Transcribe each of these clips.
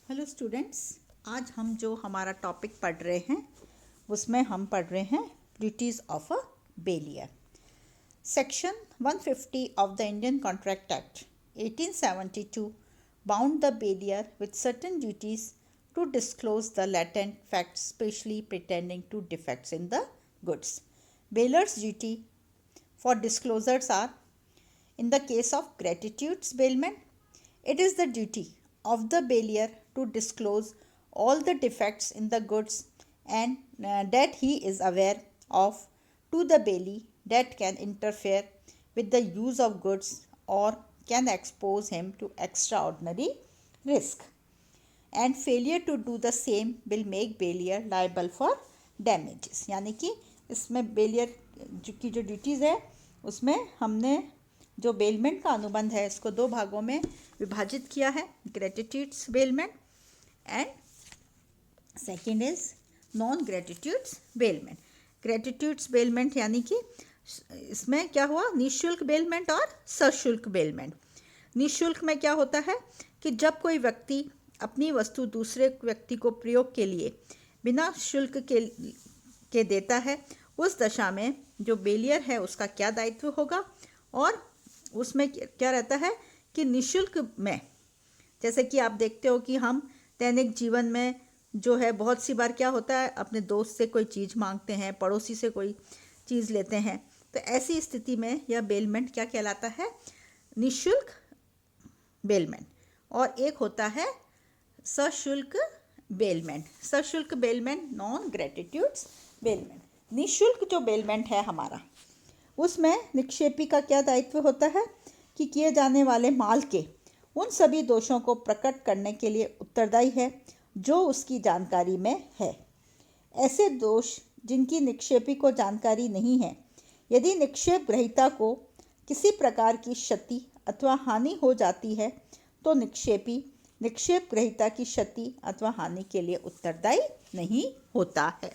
Hello students, आज हम जो हमारा टॉपिक पढ़ रहे हैं उसमें हम पढ़ रहे हैं duties of a bailee. Section 150 of the Indian contract act 1872 bound the bailee with certain duties to disclose the latent facts specially pretending to defects in the goods. Bailers' duty for disclosures are: in the case of gratuitous bailment, it is the duty of the bailier to disclose all the defects in the goods and that he is aware of to the bailee that can interfere with the use of goods or can expose him to extraordinary risk, and failure to do the same will make bailier liable for damages. यानी कि इसमें Bel-Air की जो duties है उसमें हमने जो bailment का अनुबंध है इसको दो भागों में विभाजित किया है, gratuitous bailment and second is non gratuitous bailment. Gratuitous bailment यानी कि इसमें क्या हुआ, निःशुल्क बेलमेंट और सशुल्क बेलमेंट। निःशुल्क में क्या होता है कि जब कोई व्यक्ति अपनी वस्तु दूसरे व्यक्ति को प्रयोग के लिए बिना शुल्क के देता है, उस दशा में जो बेलियर है उसका क्या दायित्व होगा, और उसमें क्या रहता है कि निःशुल्क में जैसे कि आप देखते हो कि हम दैनिक जीवन में जो है बहुत सी बार क्या होता है, अपने दोस्त से कोई चीज़ मांगते हैं, पड़ोसी से कोई चीज़ लेते हैं, तो ऐसी स्थिति में यह बेलमेंट क्या कहलाता है, निःशुल्क बेलमेंट। और एक होता है सशुल्क बेलमेंट। सशुल्क बेलमेंट नॉन ग्रेटिट्यूड्स बेलमेंट। निःशुल्क जो बेलमेंट है हमारा, उसमें निक्षेपी का क्या दायित्व होता है कि किए जाने वाले माल के उन सभी दोषों को प्रकट करने के लिए उत्तरदायी है जो उसकी जानकारी में है। ऐसे दोष जिनकी निक्षेपी को जानकारी नहीं है, यदि निक्षेप ग्रहीता को किसी प्रकार की क्षति अथवा हानि हो जाती है तो निक्षेपी निक्षेप ग्रहीता की क्षति अथवा हानि के लिए उत्तरदायी नहीं होता है।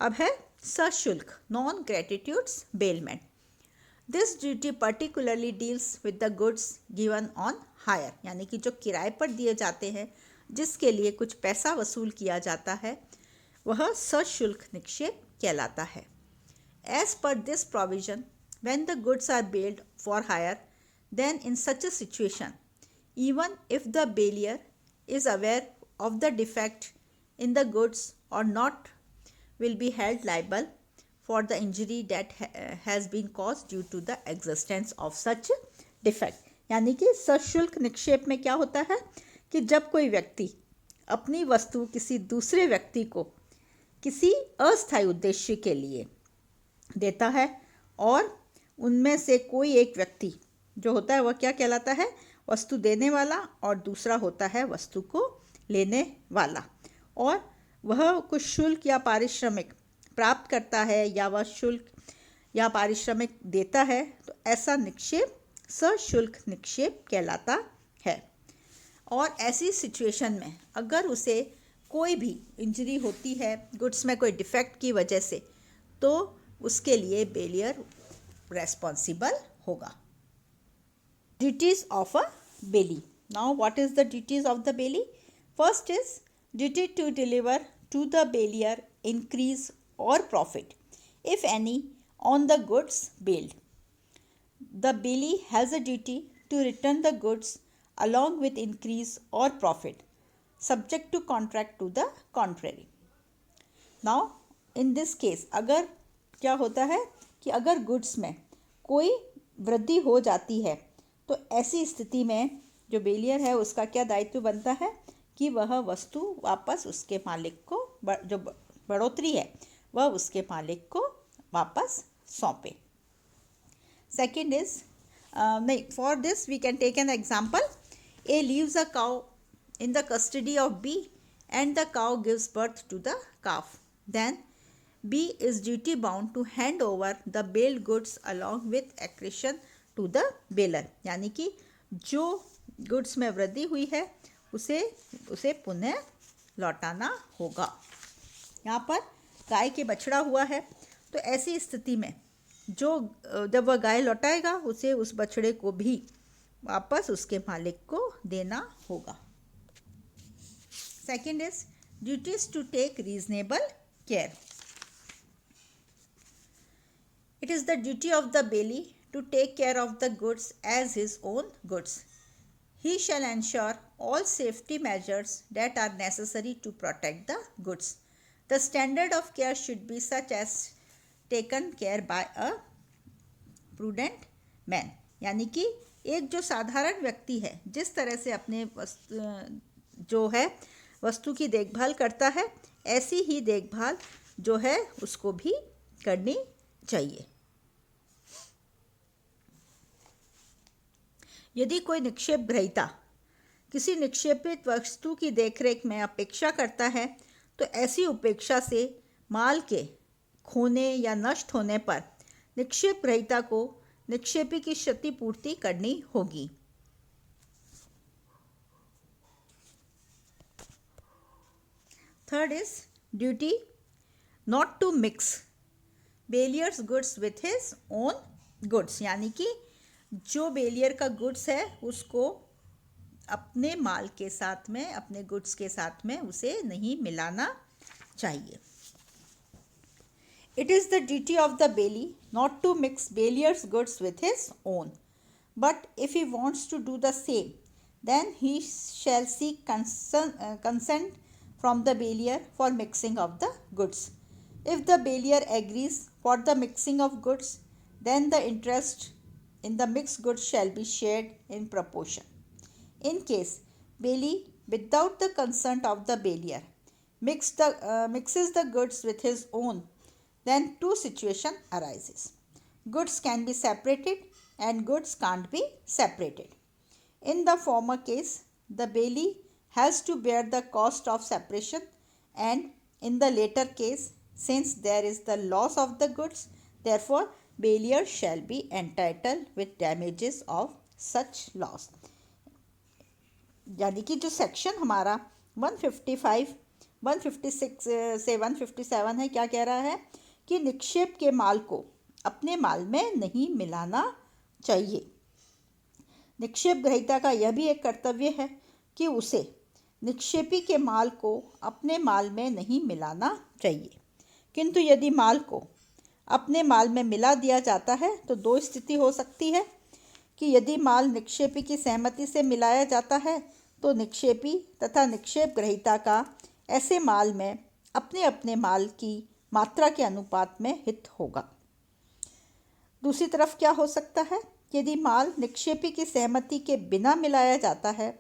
अब है सशुल्क non gratuitous bailment. This duty particularly deals with the goods given on hire, यानी कि जो किराए पर दिए जाते हैं, जिसके लिए कुछ पैसा वसूल किया जाता है, वह सशुल्क निक्षेप कहलाता है। As per this provision, when the goods are bailed for hire, then in such a situation, even if the bailier is aware of the defect in the goods or not, will be held liable for the injury that has been caused due to the existence of such defect. यानी कि सशुल्क निक्षेप में क्या होता है कि जब कोई व्यक्ति अपनी वस्तु किसी दूसरे व्यक्ति को किसी अस्थायी उद्देश्य के लिए देता है और उनमें से कोई एक व्यक्ति जो होता है वह क्या कहलाता है, वस्तु देने वाला, और दूसरा होता है वस्तु को लेने वाला, और वह कुछ शुल्क या पारिश्रमिक प्राप्त करता है या वह शुल्क या पारिश्रमिक देता है, तो ऐसा निक्षेप सशुल्क निक्षेप कहलाता है। और ऐसी सिचुएशन में अगर उसे कोई भी इंजरी होती है गुड्स में कोई डिफेक्ट की वजह से, तो उसके लिए बेलियर रेस्पॉन्सिबल होगा। Duties of a bailee. Now what is the duties of the bailee? First is duty to deliver to the bailier increase or profit, if any, on the goods bailed. The bailee has a duty to return the goods along with increase or profit, subject to contract to the contrary. Now in this case अगर क्या होता है कि अगर goods में कोई वृद्धि हो जाती है, तो ऐसी स्थिति में जो बेलियर है उसका क्या दायित्व बनता है कि वह वस्तु वापस उसके मालिक को, जो बढ़ोतरी है वह उसके मालिक को वापस सौंपे। सेकंड इज नहीं, for this we can take an example. A leaves a cow in the custody of B and the cow gives birth to the calf, then B is duty bound to hand over the bailed goods along with accretion to the bailor. यानी कि जो goods में वृद्धि हुई है उसे पुनः लौटाना होगा। यहाँ पर गाय के बछड़ा हुआ है, तो ऐसी स्थिति में जब वह गाय लौटाएगा उसे उस बछड़े को भी वापस उसके मालिक को देना होगा। Second is duties to take reasonable care. It is the duty of the bailie to take care of the goods as his own goods. He shall ensure all safety measures that are necessary to protect the goods. The standard of care should be such as taken care by a prudent man. यानी कि एक जो साधारण व्यक्ति है जिस तरह से अपने जो है वस्तु की देखभाल करता है, ऐसी ही देखभाल जो है उसको भी करनी चाहिए. यदि कोई निक्षेप ग्रहीता किसी निक्षेपित वस्तु की देखरेख में अपेक्षा करता है तो ऐसी उपेक्षा से माल के खोने या नष्ट होने पर निक्षेप ग्रहीता को निक्षेपी की क्षतिपूर्ति करनी होगी. Third is duty not to mix bailee's goods with his own goods. यानी कि जो बेलियर का गुड्स है उसको अपने माल के साथ में, अपने गुड्स के साथ में उसे नहीं मिलाना चाहिए. It is the duty of the bailie not to mix bailier's goods with his own. But if he wants to do the same, then he shall seek consent from the bailier for mixing of the goods. If the bailier agrees for the mixing of goods, then the interest in the mixed goods shall be shared in proportion. In case bailie, without the consent of the bailier, mixes the goods with his own, then two situations arises. Goods can be separated and goods can't be separated. In the former case, the bailie has to bear the cost of separation, and in the later case, since there is the loss of the goods, therefore bailier shall be entitled with damages of such loss. यानी कि जो section हमारा 155, 156 से 157 है, क्या कह रहा है कि निक्षेप के माल को अपने माल में नहीं मिलाना चाहिए. निक्षेप ग्रहीता का यह भी एक कर्तव्य है कि उसे निक्षेपी के माल को अपने माल में नहीं मिलाना चाहिए. किंतु यदि माल को अपने माल में मिला दिया जाता है तो दो स्थिति हो सकती है कि यदि माल निक्षेपी की सहमति से मिलाया जाता है तो निक्षेपी तथा निक्षेप ग्रहीता का ऐसे माल में अपने अपने माल की मात्रा के अनुपात में हित होगा. दूसरी तरफ क्या हो सकता है, यदि माल निक्षेपी की सहमति के बिना मिलाया जाता है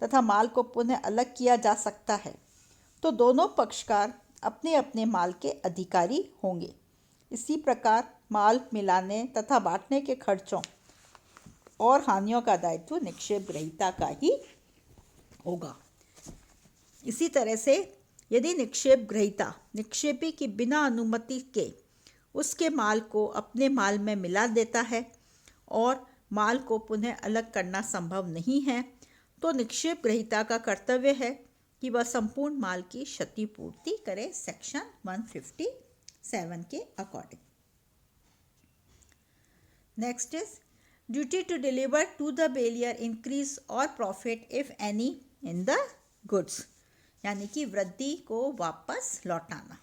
तथा माल को पुनः अलग किया जा सकता है तो दोनों पक्षकार अपने अपने माल के अधिकारी होंगे. इसी प्रकार माल मिलाने तथा बांटने के खर्चों और हानियों का दायित्व निक्षेप ग्रहीता का ही होगा. इसी तरह से यदि निक्षेप ग्रहीता निक्षेपी की बिना अनुमति के उसके माल को अपने माल में मिला देता है और माल को पुनः अलग करना संभव नहीं है तो निक्षेप ग्रहीता का कर्तव्य है कि वह संपूर्ण माल की क्षतिपूर्ति करे सेक्शन 157 के according. Next is duty to deliver to the bailee increase और profit if any in the goods. यानी कि वृद्धि को वापस लौटाना.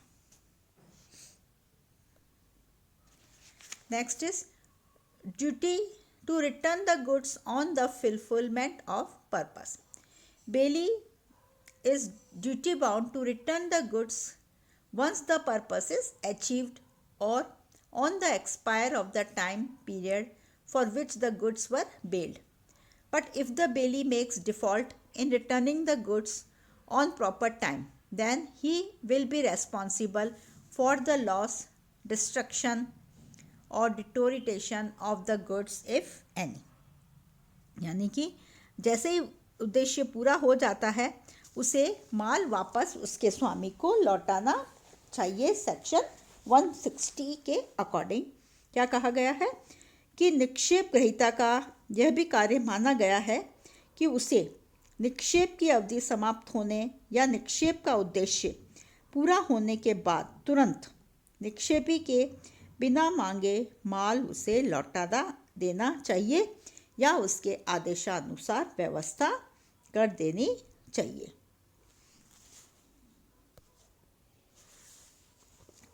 Next is duty to return the goods on the fulfillment of purpose. Bailie is duty bound to return the goods once the purpose is achieved or on the expire of the time period for which the goods were bailed. But if the bailie makes default in returning the goods on proper time, then he will be responsible for the loss, destruction or deterioration of the goods if any. यानी कि जैसे ही उद्देश्य पूरा हो जाता है उसे माल वापस उसके स्वामी को लौटाना चाहिए. सेक्शन 160 के अकॉर्डिंग क्या कहा गया है कि निक्षेप ग्रहीता का यह भी कार्य माना गया है कि उसे निक्षेप की अवधि समाप्त होने या निक्षेप का उद्देश्य पूरा होने के बाद तुरंत निक्षेपी के बिना मांगे माल उसे लौटा देना चाहिए या उसके आदेशानुसार व्यवस्था कर देनी चाहिए.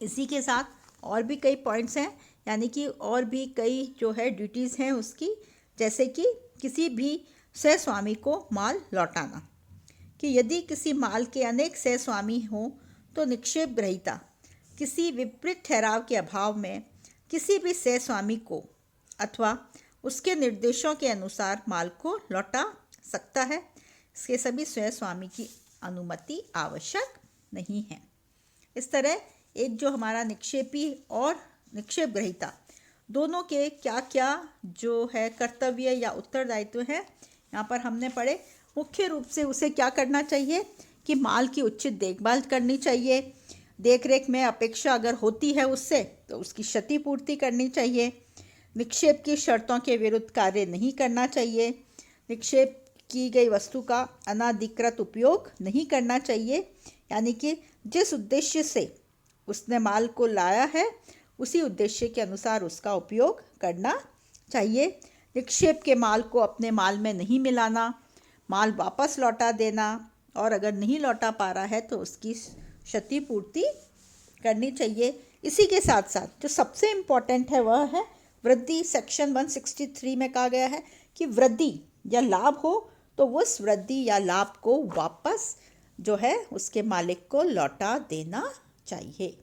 इसी के साथ और भी कई पॉइंट्स हैं, यानी कि और भी कई जो है ड्यूटीज़ हैं उसकी, जैसे कि किसी भी सहस्वामी को माल लौटाना, कि यदि किसी माल के अनेक सहस्वामी हों तो निक्षेप ग्रहीता किसी विपरीत ठहराव के अभाव में किसी भी सहस्वामी को अथवा उसके निर्देशों के अनुसार माल को लौटा सकता है। इसके सभी सहस्वामी की अनुमति आवश्यक नहीं है। इस तरह एक जो हमारा निक्षेपी और निक्षेप ग्रहीता दोनों के क्या क्या जो है कर्तव्य या उत्तरदायित्व है यहाँ पर हमने पढ़े। मुख्य रूप से उसे क्या करना चाहिए कि माल की उचित देखभाल करनी चाहिए, देखरेख में अपेक्षा अगर होती है उससे तो उसकी क्षतिपूर्ति करनी चाहिए, निक्षेप की शर्तों के विरुद्ध कार्य नहीं करना चाहिए, निक्षेप की गई वस्तु का अनाधिकृत उपयोग नहीं करना चाहिए, यानी कि जिस उद्देश्य से उसने माल को लाया है उसी उद्देश्य के अनुसार उसका उपयोग करना चाहिए, निक्षेप के माल को अपने माल में नहीं मिलाना, माल वापस लौटा देना और अगर नहीं लौटा पा रहा है तो उसकी क्षतिपूर्ति करनी चाहिए। इसी के साथ साथ जो सबसे इम्पॉर्टेंट है वह है वृद्धि। सेक्शन 163 में कहा गया है कि वृद्धि या लाभ हो तो उस वृद्धि या लाभ को वापस जो है उसके मालिक को लौटा देना चाहिए।